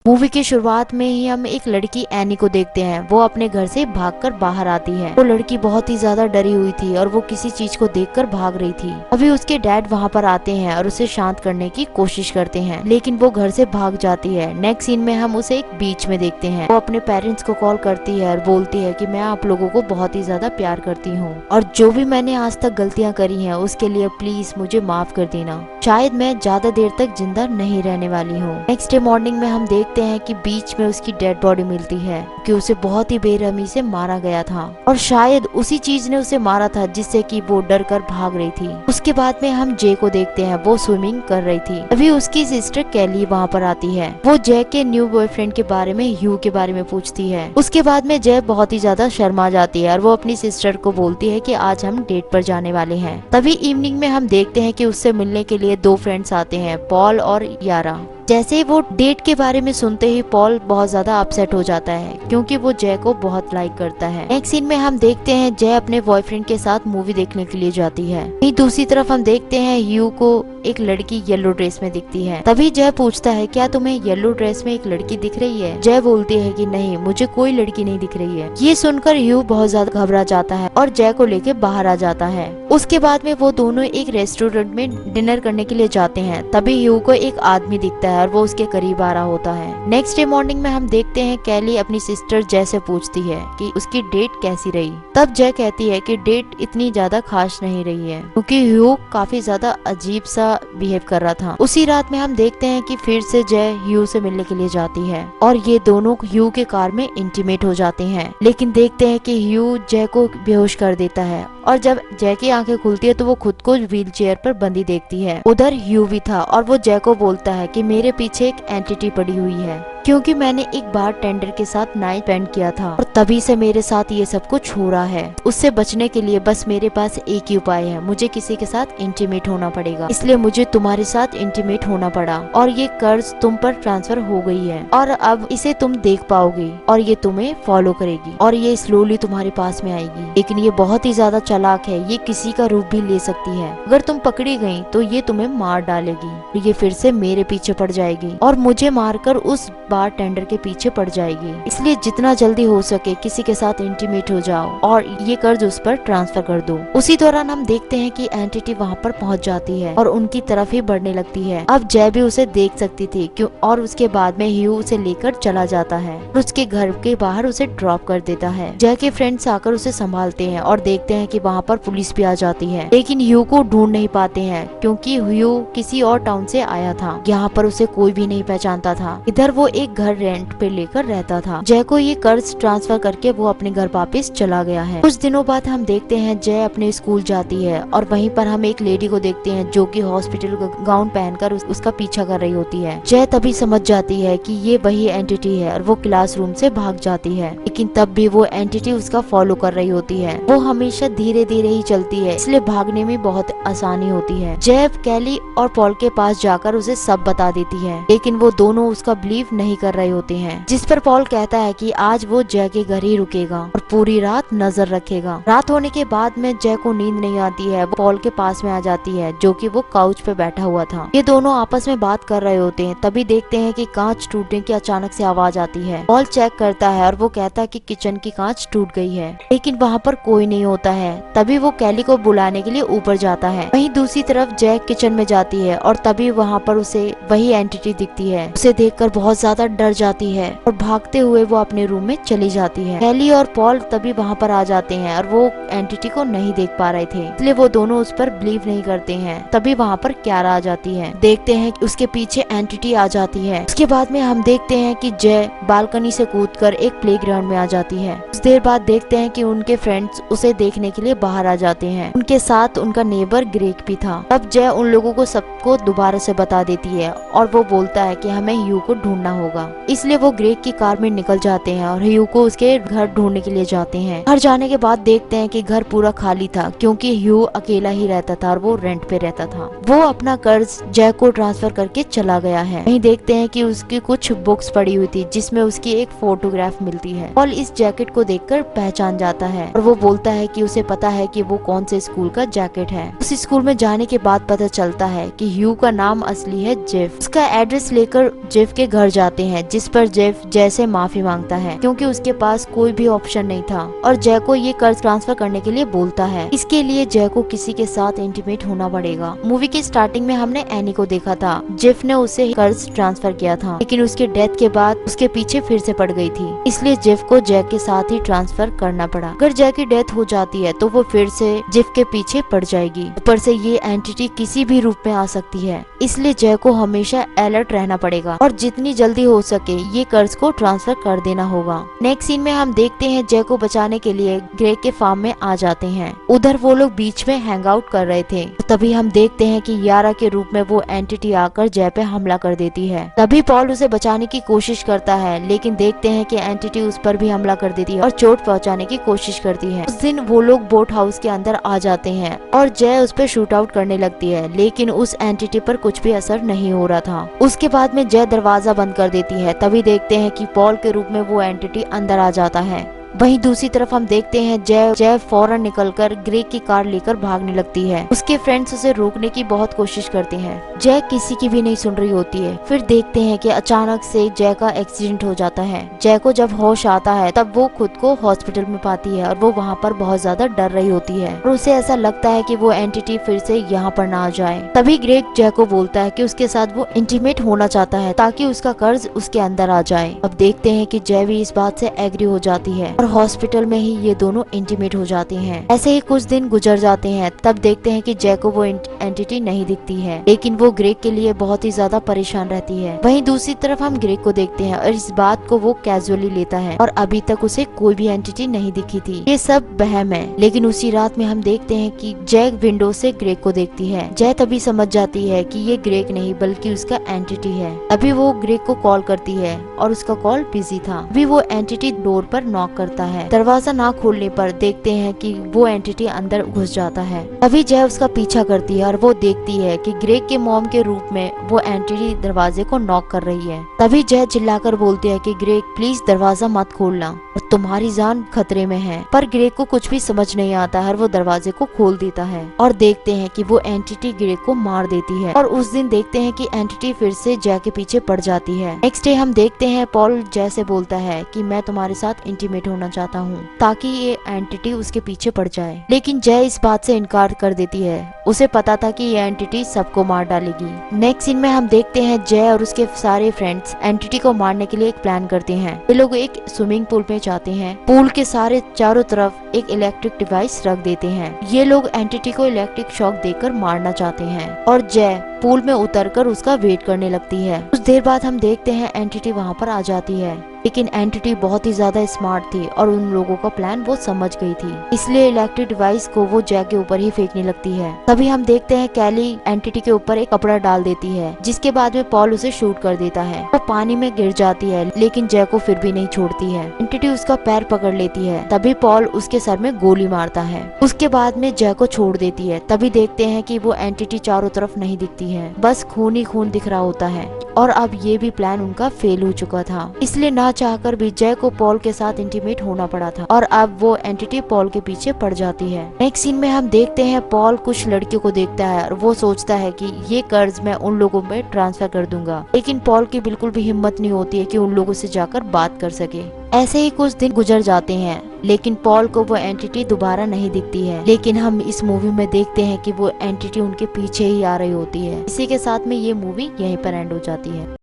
Movie की शुरुआत में ही हम एक लड़की एनी को देखते हैं। वो अपने घर से भागकर बाहर आती है। वो लड़की बहुत ही ज्यादा डरी हुई थी और वो किसी चीज को देखकर भाग रही थी। अभी उसके डैड वहाँ पर आते हैं और उसे शांत करने की कोशिश करते हैं, लेकिन वो घर से भाग जाती है। नेक्स्ट सीन में हम उसे एक बीच में देखते हैं। वो अपने पेरेंट्स को कॉल करती है और बोलती है कि मैं आप लोगों को बहुत ही ज्यादा प्यार करती हूँ और जो भी मैंने आज तक गलतियाँ करी हैं उसके लिए प्लीज मुझे माफ कर देना। शायद मैं ज्यादा देर तक जिंदा नहीं रहने वाली हूँ। नेक्स्ट डे मॉर्निंग में हम देखते हैं कि बीच में उसकी डेड बॉडी मिलती है कि उसे बहुत ही बेरहमी से मारा गया था और शायद उसी चीज ने उसे मारा था जिससे कि वो डर कर भाग रही थी। उसके बाद में हम जे को देखते हैं। वो स्विमिंग कर रही थी। अभी उसकी सिस्टर कैली वहाँ पर आती है। वो जय के न्यू बॉयफ्रेंड के बारे में, ह्यू के बारे में पूछती है। उसके बाद में जय बहुत ही ज्यादा शर्मा जाती है और वो अपनी सिस्टर को बोलती है कि आज हम डेट पर जाने वाले हैं। तभी इवनिंग में हम देखते हैं कि उससे मिलने के लिए दो फ्रेंड्स आते हैं, पॉल और यारा। जैसे ही वो डेट के बारे में सुनते ही पॉल बहुत ज्यादा अपसेट हो जाता है क्योंकि वो जय को बहुत लाइक करता है। नेक्स्ट सीन में हम देखते हैं जय अपने बॉयफ्रेंड के साथ मूवी देखने के लिए जाती है। वहीं दूसरी तरफ हम देखते हैं ह्यू को एक लड़की येलो ड्रेस में दिखती है। तभी जय पूछता है क्या तुम्हें येलो ड्रेस में एक लड़की दिख रही है? जय बोलती है कि नहीं, मुझे कोई लड़की नहीं दिख रही है। ये सुनकर ह्यू बहुत ज्यादा घबरा जाता है और जय को लेके बाहर आ जाता है। उसके बाद में वो दोनों एक रेस्टोरेंट में डिनर करने के लिए जाते हैं। तभी ह्यू को एक आदमी दिखता है और वो उसके करीब आ रहा होता है। नेक्स्ट डे मॉर्निंग में हम देखते हैं कैली अपनी सिस्टर जय से पूछती है कि उसकी डेट कैसी रही। तब जय कहती है कि डेट इतनी ज्यादा खास नहीं रही है क्योंकि ह्यू काफी ज्यादा अजीब सा बिहेव कर रहा था। उसी रात में हम देखते हैं कि फिर से जय ह्यू से मिलने के लिए जाती है और ये दोनों ह्यू के कार में इंटीमेट हो जाते हैं, लेकिन देखते हैं कि ह्यू जय को बेहोश कर देता है और जब जय की आंखें खुलती है तो वो खुद को व्हील चेयर पर बंदी देखती है। उधर ह्यू भी था और वो जय को बोलता है कि मेरे पीछे एक एंटिटी पड़ी हुई है क्योंकि मैंने एक बार टेंडर के साथ नाइट स्पेंड किया था और तभी से मेरे साथ ये सब कुछ हो रहा है। उससे बचने के लिए बस मेरे पास एक ही उपाय है, मुझे किसी के साथ इंटीमेट होना पड़ेगा। इसलिए मुझे तुम्हारे साथ इंटीमेट होना पड़ा और ये कर्ज तुम पर ट्रांसफर हो गई है और अब इसे तुम देख पाओगे और ये तुम्हें फॉलो करेगी और ये स्लोली तुम्हारे पास में आएगी। लेकिन ये बहुत ही ज्यादा चालाक है, ये किसी का रूप भी ले सकती है। अगर तुम पकड़ी गई तो ये तुम्हें मार डालेगी। ये फिर से मेरे पीछे पड़ जाएगी और मुझे मारकर उस बार टेंडर के पीछे पड़ जाएगी। इसलिए जितना जल्दी हो सके किसी के साथ इंटीमेट हो जाओ और ये कर्ज उस पर ट्रांसफर कर दो। उसी दौरान हम देखते हैं कि एंटिटी वहाँ पर पहुँच जाती है और उनकी तरफ ही बढ़ने लगती है। अब जय भी उसे देख सकती थी क्यों, और उसके बाद में ह्यू उसे लेकर चला जाता है और उसके घर के बाहर उसे ड्रॉप कर देता है। जय के फ्रेंड्स आकर उसे संभालते हैं और देखते हैं कि वहाँ पर पुलिस भी आ जाती है, लेकिन ह्यू को ढूंढ नहीं पाते हैं क्योंकि ह्यू किसी और टाउन से आया था। यहाँ पर उसे कोई भी नहीं पहचानता था। इधर वो एक घर रेंट पे लेकर रहता था। जय को ये कर्ज ट्रांसफर करके वो अपने घर वापस चला गया है। कुछ दिनों बाद हम देखते हैं जय अपने स्कूल जाती है और वहीं पर हम एक लेडी को देखते हैं जो कि हॉस्पिटल का गाउन पहनकर उसका पीछा कर रही होती है। जय तभी समझ जाती है कि ये वही एंटिटी है और वो क्लासरूम से भाग जाती है, लेकिन तब भी वो एंटिटी उसका फॉलो कर रही होती है। वो हमेशा धीरे धीरे ही चलती है, इसलिए भागने में बहुत आसानी होती है। जय कैली और पॉल के पास जाकर उसे सब बता देती है, लेकिन वो दोनों उसका बिलीव नहीं कर रहे होते हैं। जिस पर पॉल कहता है कि आज वो जय के घर ही रुकेगा और पूरी रात नजर रखेगा। रात होने के बाद में जय को नींद नहीं आती है। वो पॉल के पास में आ जाती है जो कि वो काउच पे बैठा हुआ था। ये दोनों आपस में बात कर रहे होते हैं। तभी देखते हैं कि कांच टूटने की अचानक से आवाज आती है। पॉल चेक करता है और वो कहता है कि किचन की कांच टूट गई है, लेकिन वहाँ पर कोई नहीं होता है। तभी वो कैली को बुलाने के लिए ऊपर जाता है। वहीं दूसरी तरफ जय किचन में जाती है और तभी वहाँ पर उसे वही एंटिटी दिखती है। उसे देखकर बहुत ज्यादा डर जाती है और भागते हुए वो अपने रूम में चली जाती है। कैली और पॉल तभी वहाँ पर आ जाते हैं और वो एंटिटी को नहीं देख पा रहे थे, इसलिए वो दोनों उस पर बिलीव नहीं करते हैं। तभी वहाँ पर क्यारा आ जाती है। देखते हैं कि उसके पीछे एंटिटी आ जाती है। उसके बाद में हम देखते हैं कि जय बालकनी से कूदकर एक प्लेग्राउंड में आ जाती है। कुछ देर बाद देखते हैं कि उनके फ्रेंड्स उसे देखने के लिए बाहर आ जाते हैं। उनके साथ उनका नेबर ग्रेग भी था। तब जय उन लोगों को सबको दोबारा से बता देती है और वो बोलता है कि हमें ह्यू को ढूंढना होगा। इसलिए वो ग्रेग की कार में निकल जाते हैं और ह्यू को उसके घर ढूंढने के लिए जाते हैं। घर जाने के बाद देखते हैं कि घर पूरा खाली था क्योंकि ह्यू अकेला ही रहता था और वो रेंट पे रहता था। वो अपना कर्ज जय को ट्रांसफर करके चला गया है। वहीं देखते हैं कि उसकी कुछ बुक्स पड़ी हुई थी जिसमें उसकी एक फोटोग्राफ मिलती है। पॉल इस जैकेट को देखकर पहचान जाता है और वो बोलता है कि उसे पता है कि वो कौन से स्कूल का जैकेट है। उस स्कूल में जाने के बाद पता चलता है कि ह्यू का नाम असली है जेफ। उसका एड्रेस लेकर जेफ के घर जाते हैं, जिस पर जेफ जय से माफी मांगता है क्योंकि उसके पास कोई भी ऑप्शन नहीं था और जय को ये कर्ज ट्रांसफर करने के लिए बोलता है। इसके लिए जय को किसी के साथ इंटीमेट होना पड़ेगा। मूवी की स्टार्टिंग में हमने एनी को देखा था। जेफ ने उसे कर्ज ट्रांसफर किया था, लेकिन उसके डेथ के बाद उसके पीछे फिर से पड़ गई थी, इसलिए जेफ को जय के साथ ही ट्रांसफर करना पड़ा। अगर जय की डेथ हो जाती है तो वो फिर से जेफ के पीछे पड़ जाएगी। ऊपर से ये एंटिटी किसी भी रूप में आ सकती है, इसलिए जय को हमेशा अलर्ट रहना पड़ेगा और जितनी जल्दी हो सके ये कर्ज को ट्रांसफर कर देना होगा। नेक्स्ट सीन में हम देखते हैं जय को बचाने के लिए ग्रेग के फार्म में आ जाते हैं। उधर वो लोग बीच में हैंग आउट कर रहे थे, तभी हम देखते हैं कि यारा के रूप में वो एंटिटी आकर जय पे हमला कर देती है। तभी पॉल उसे बचाने की कोशिश करता है, लेकिन देखते हैं कि एंटिटी उस पर भी हमला कर देती है और चोट पहुंचाने की कोशिश करती है। उस दिन वो लोग बोट हाउस के अंदर आ जाते हैं और जय उस पर शूट आउट करने लगती है, लेकिन उस एंटिटी पर कुछ भी असर नहीं हो रहा था। उसके बाद में जय दरवाजा बंद कर देती है। तभी देखते हैं कि पॉल के रूप में वो एंटिटी अंदर आ जाता है। वहीं दूसरी तरफ हम देखते हैं जय फौरन निकलकर ग्रेग की कार लेकर भागने लगती है। उसके फ्रेंड्स उसे रोकने की बहुत कोशिश करते हैं। जय किसी की भी नहीं सुन रही होती है। फिर देखते हैं कि अचानक से जय का एक्सीडेंट हो जाता है। जय को जब होश आता है तब वो खुद को हॉस्पिटल में पाती है और वो वहाँ पर बहुत ज्यादा डर रही होती है और उसे ऐसा लगता है कि वो एंटिटी फिर से यहाँ पर ना आ जाए। तभी ग्रेग जय को बोलता है कि उसके साथ वो इंटीमेट होना चाहता है ताकि उसका कर्ज उसके अंदर आ जाए। अब देखते हैं कि जय भी इस बात से एग्री हो जाती है और हॉस्पिटल में ही ये दोनों इंटीमेट हो जाते हैं। ऐसे ही कुछ दिन गुजर जाते हैं। तब देखते हैं कि जय को वो एंटिटी नहीं दिखती है, लेकिन वो ग्रेग के लिए बहुत ही ज्यादा परेशान रहती है। वहीं दूसरी तरफ हम ग्रेग को देखते हैं और इस बात को वो कैजुअली लेता है और अभी तक उसे कोई भी एंटिटी नहीं दिखी थी। ये सब वहम है। लेकिन उसी रात में हम देखते हैं कि जय विंडो से ग्रेग को देखती है। जय तभी समझ जाती है कि ये ग्रेग नहीं बल्कि उसका एंटिटी है। अभी वो ग्रेग को कॉल करती है और उसका कॉल बिजी था। अभी वो एंटिटी डोर पर नॉक करता है। दरवाजा ना खोलने पर देखते हैं कि वो एंटिटी अंदर घुस जाता है। तभी जय उसका पीछा करती है और वो देखती है कि ग्रेग के मॉम के रूप में वो एंटिटी दरवाजे को नॉक कर रही है। तभी जय चिल्लाकर बोलती है कि ग्रेग प्लीज दरवाजा मत खोलना और तुम्हारी जान खतरे में है। पर ग्रेग को कुछ भी समझ नहीं आता है और वो दरवाजे को खोल देता है और देखते हैं कि वो एंटिटी ग्रेग को मार देती है। और उस दिन देखते हैं कि एंटिटी फिर से जय के पीछे पड़ जाती है। नेक्स्ट डे हम देखते हैं पॉल जय से बोलता है कि मैं तुम्हारे साथ इंटीमेट होना चाहता हूँ ताकि ये एंटिटी उसके पीछे पड़ जाए, लेकिन जय इस बात से इनकार कर देती है। उसे पता था कि ये एंटिटी सबको मार डालेगी। नेक्स्ट सीन में हम देखते हैं जय और उसके सारे फ्रेंड्स एंटिटी को मारने के लिए एक प्लान करते हैं। ये लोग एक स्विमिंग पूल में जाते हैं। पूल के सारे चारों तरफ एक इलेक्ट्रिक डिवाइस रख देते हैं। ये लोग एंटिटी को इलेक्ट्रिक शॉक देकर मारना चाहते हैं और जय पूल में उतरकर उसका वेट करने लगती है। कुछ देर बाद हम देखते हैं एंटिटी वहाँ पर आ जाती है, लेकिन एंटिटी बहुत ही ज्यादा स्मार्ट थी और उन लोगों का प्लान वो समझ गई थी, इसलिए इलेक्ट्रिक डिवाइस को वो जय के ऊपर ही फेंकने लगती है। तभी हम देखते हैं कैली एंटिटी के ऊपर एक कपड़ा डाल देती है, जिसके बाद में पॉल उसे शूट कर देता है। वो पानी में गिर जाती है, लेकिन जय को फिर भी नहीं छोड़ती है। एंटिटी उसका पैर पकड़ लेती है। तभी पॉल उसके सर में गोली मारता है। उसके बाद में जय को छोड़ देती है। तभी देखते हैं कि वो एंटिटी चारों तरफ नहीं दिखती है, बस खून ही खून दिख रहा होता है और अब ये भी प्लान उनका फेल हो चुका था। इसलिए ना चाहकर भी जय को पॉल के साथ इंटीमेट होना पड़ा था और अब वो एंटिटी पॉल के पीछे पड़ जाती है। नेक्स्ट सीन में हम देखते हैं पॉल कुछ लड़कियों को देखता है और वो सोचता है कि ये कर्ज मैं उन लोगों में ट्रांसफर कर दूंगा, लेकिन पॉल की बिल्कुल भी हिम्मत नहीं होती है कि उन लोगों से जाकर बात कर सके। ऐसे ही कुछ दिन गुजर जाते हैं, लेकिन पॉल को वो एंटिटी दोबारा नहीं दिखती है। लेकिन हम इस मूवी में देखते हैं कि वो एंटिटी उनके पीछे ही आ रही होती है। इसी के साथ में ये मूवी यहीं पर एंड हो जाती है।